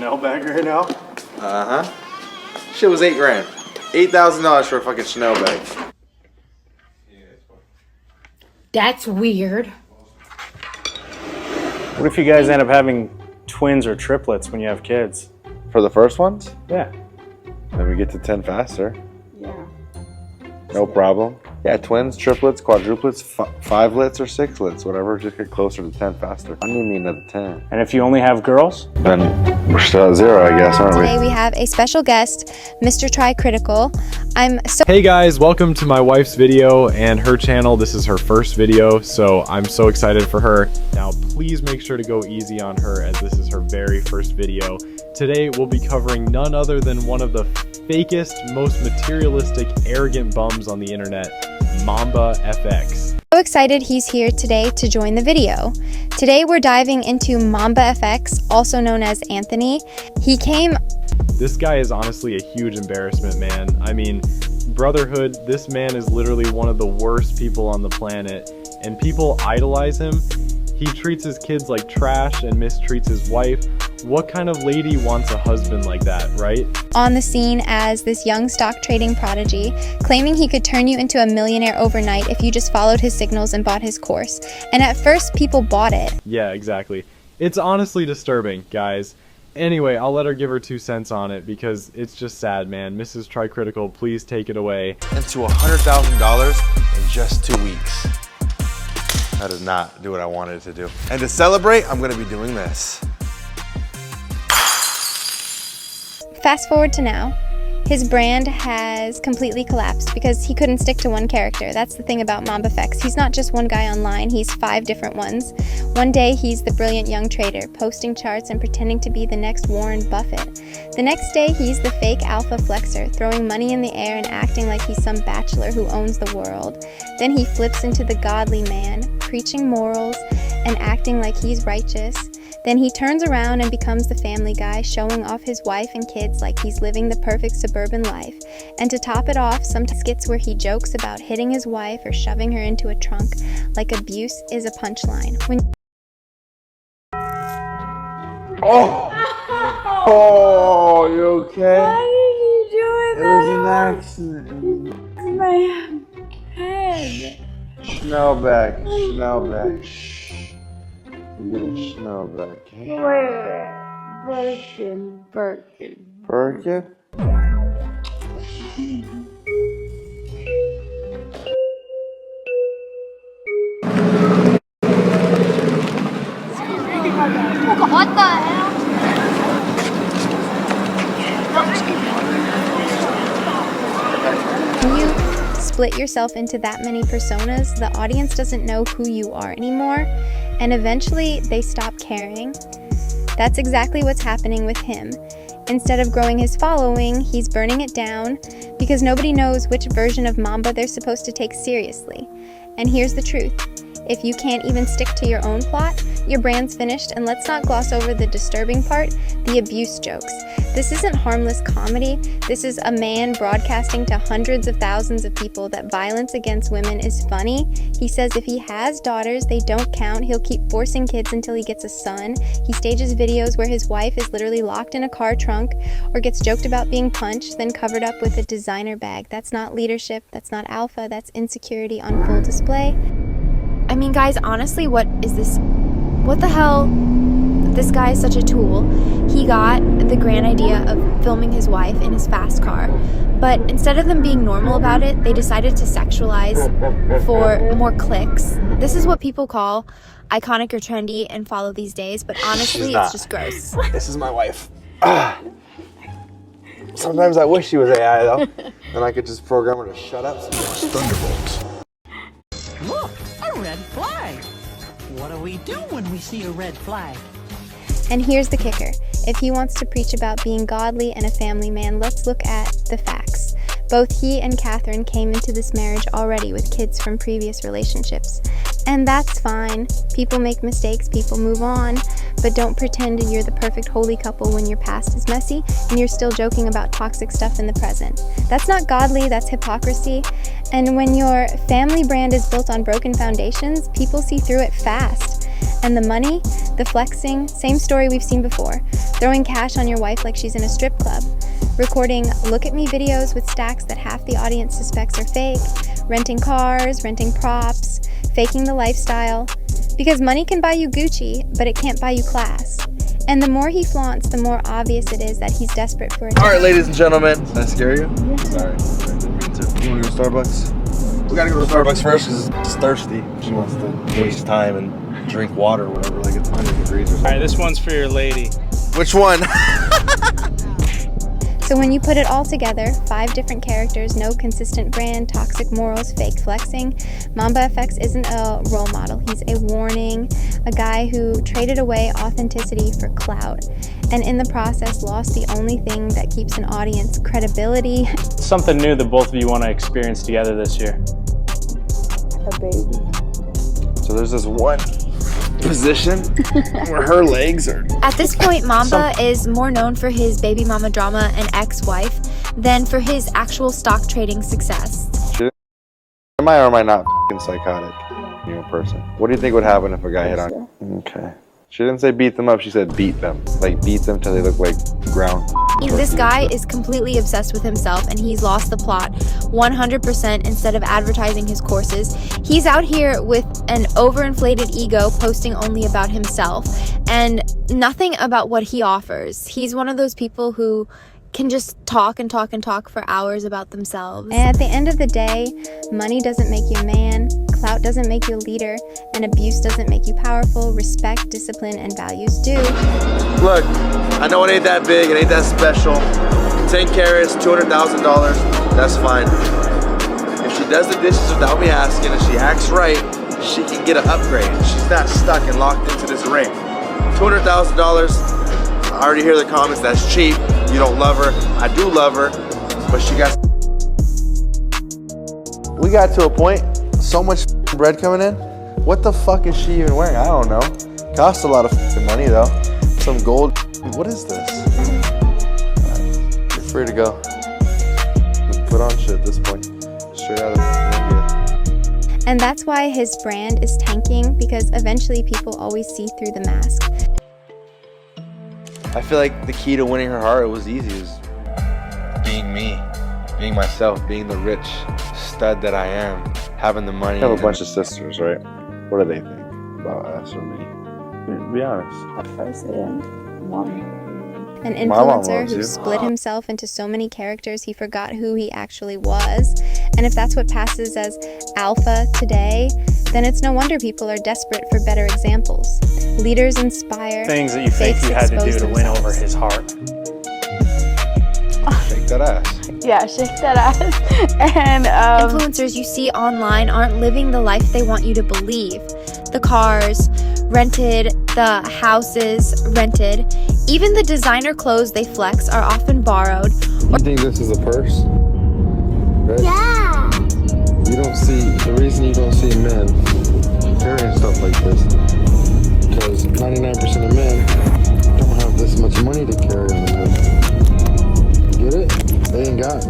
Chanel bag right now? Uh-huh. Shit was $8 grand. $8,000 for a fucking Chanel bag. That's weird. What if you guys end up having twins or triplets when you have kids? For the first ones? Yeah. Then we get to 10 faster. Yeah. No problem. Yeah, twins, triplets, quadruplets, fivelets or sixlets, whatever. Just get closer to 10 faster. I need me another 10. And if you only have girls? Then we're still at 0, I guess, aren't we? Today we have a special guest, Mr. Try Critical. Hey guys, welcome to my wife's video and her channel. This is her first video, so I'm so excited for her. Now, please make sure to go easy on her as this is her very first video. Today, we'll be covering none other than one of the fakest, most materialistic, arrogant bums on the internet, MAMBA FX. So excited he's here today to join the video. Today we're diving into MAMBA FX, also known as Anthony. This guy is honestly a huge embarrassment, man. I mean, brotherhood, this man is literally one of the worst people on the planet, and people idolize him. He treats his kids like trash and mistreats his wife. What kind of lady wants a husband like that, right? On the scene as this young stock trading prodigy, claiming he could turn you into a millionaire overnight if you just followed his signals and bought his course. And at first, people bought it. Yeah, exactly. It's honestly disturbing, guys. Anyway, I'll let her give her 2 cents on it because it's just sad, man. Mrs. Try Critical, please take it away. Into $100,000 in just 2 weeks. That does not do what I wanted it to do. And to celebrate, I'm gonna be doing this. Fast forward to now. His brand has completely collapsed because he couldn't stick to one character. That's the thing about MAMBA FX. He's not just one guy online, he's 5 different ones. One day he's the brilliant young trader, posting charts and pretending to be the next Warren Buffett. The next day he's the fake alpha flexer, throwing money in the air and acting like he's some bachelor who owns the world. Then he flips into the godly man, preaching morals and acting like he's righteous. Then he turns around and becomes the family guy, showing off his wife and kids like he's living the perfect suburban life. And to top it off, some skits where he jokes about hitting his wife or shoving her into a trunk, like abuse is a punchline. Oh, you okay? Why did you do it? It was an accident. My head. Chanel bag, Chanel bag. Shh. You get a Chanel bag. Wait. Birkin. Birkin? What the hell? When you split yourself into that many personas, the audience doesn't know who you are anymore, and eventually they stop caring. That's exactly what's happening with him. Instead of growing his following, he's burning it down because nobody knows which version of Mamba they're supposed to take seriously. And here's the truth. If you can't even stick to your own plot, your brand's finished, and let's not gloss over the disturbing part, the abuse jokes. This isn't harmless comedy. This is a man broadcasting to hundreds of thousands of people that violence against women is funny. He says if he has daughters, they don't count. He'll keep forcing kids until he gets a son. He stages videos where his wife is literally locked in a car trunk or gets joked about being punched, then covered up with a designer bag. That's not leadership. That's not alpha. That's insecurity on full display. I mean, guys, honestly, what is this? What the hell? This guy is such a tool. He got the grand idea of filming his wife in his fast car, but instead of them being normal about it, they decided to sexualize for more clicks. This is what people call iconic or trendy and follow these days, but honestly, it's just gross. This is my wife. Sometimes I wish she was AI though, and I could just program her to shut up. Thunderbolts. Look, a red flag. What do we do when we see a red flag? And here's the kicker. If he wants to preach about being godly and a family man, let's look at the facts. Both he and Catherine came into this marriage already with kids from previous relationships. And that's fine. People make mistakes, people move on, but don't pretend you're the perfect holy couple when your past is messy and you're still joking about toxic stuff in the present. That's not godly, that's hypocrisy. And when your family brand is built on broken foundations, people see through it fast. And the money, the flexing, same story we've seen before. Throwing cash on your wife like she's in a strip club. Recording look at me videos with stacks that half the audience suspects are fake. Renting cars, renting props, faking the lifestyle. Because money can buy you Gucci, but it can't buy you class. And the more he flaunts, the more obvious it is that he's desperate for attention. All right, ladies and gentlemen. Did I scare you? Sorry. You want to go to Starbucks? We gotta go to Starbucks first because it's thirsty. She wants to waste time and drink water or whatever, like it's 100 degrees or something. All right, this one's for your lady. Which one? So when you put it all together, 5 different characters, no consistent brand, toxic morals, fake flexing, MAMBA FX isn't a role model. He's a warning, a guy who traded away authenticity for clout, and in the process lost the only thing that keeps an audience: credibility. Something new that both of you want to experience together this year. A baby. So there's this one position where her legs are. At this point, Mamba is more known for his baby mama drama and ex-wife than for his actual stock trading success. Am I or am I not f***ing psychotic? Person. What do you think would happen if a guy hit on? Okay. She didn't say beat them up, she said beat them. Like beat them till they look like ground. This guy is completely obsessed with himself and he's lost the plot 100%. Instead of advertising his courses, he's out here with an overinflated ego, posting only about himself and nothing about what he offers. He's one of those people who can just talk and talk and talk for hours about themselves. And at the end of the day, money doesn't make you a man, clout doesn't make you a leader, and abuse doesn't make you powerful. Respect, discipline, and values do. Look, I know it ain't that big, it ain't that special. 10 carats, $200,000, that's fine. If she does the dishes without me asking and she acts right, she can get an upgrade. She's not stuck and locked into this ring. $200,000, I already hear the comments, that's cheap. You don't love her. I do love her, but she got. We got to a point, so much bread coming in. What the fuck is she even wearing? I don't know. Cost a lot of money though. Some gold. What is this? You're free to go. Just put on shit at this point. Straight out of India. And that's why his brand is tanking, because eventually people always see through the mask. I feel like the key to winning her heart was easy. It was being me, being myself, being the rich stud that I am, having the money. I have a bunch of sisters, right? What do they think about us or me? Be honest. At first, they didn't want me. An influencer who split himself into so many characters he forgot who he actually was. And if that's what passes as alpha today, then it's no wonder people are desperate for better examples. Leaders inspire. Things that you think you had to do to win over his heart. Shake that ass. Yeah, shake that ass. And influencers you see online aren't living the life they want you to believe. The cars, rented, the houses, rented. Even the designer clothes they flex are often borrowed. You think this is a purse? Right? yeah. You don't see, the reason you don't see men carrying stuff like this, because 99% of men don't have this much money to carry on them. Get it? They ain't got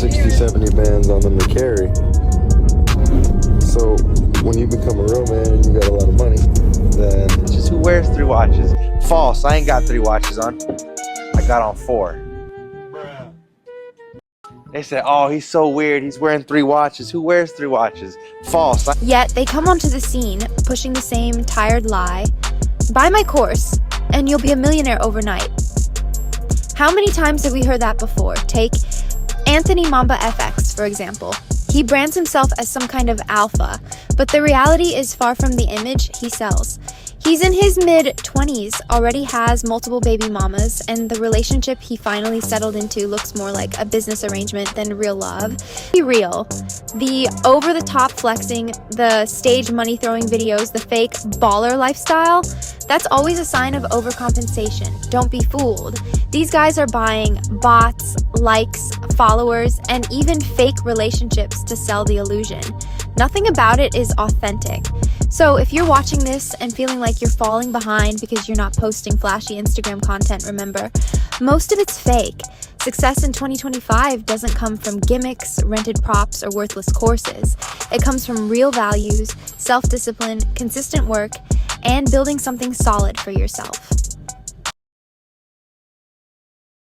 60, 70 bands on them to carry. So when you become a real man and you got a lot of money, then Just who wears 3 watches? False, I ain't got 3 watches on. I got on 4. They said, oh, he's so weird, he's wearing 3 watches. Who wears 3 watches? False. Yet they come onto the scene pushing the same tired lie. Buy my course and you'll be a millionaire overnight. How many times have we heard that before? Take Anthony MAMBA FX, for example. He brands himself as some kind of alpha, but the reality is far from the image he sells. He's in his mid-20s, already has multiple baby mamas, and the relationship he finally settled into looks more like a business arrangement than real love. Be real. The over-the-top flexing, the stage money-throwing videos, the fake baller lifestyle, that's always a sign of overcompensation. Don't be fooled. These guys are buying bots, likes, followers, and even fake relationships to sell the illusion. Nothing about it is authentic. So if you're watching this and feeling like you're falling behind because you're not posting flashy Instagram content, remember, most of it's fake. Success in 2025 doesn't come from gimmicks, rented props, or worthless courses. It comes from real values, self-discipline, consistent work, and building something solid for yourself.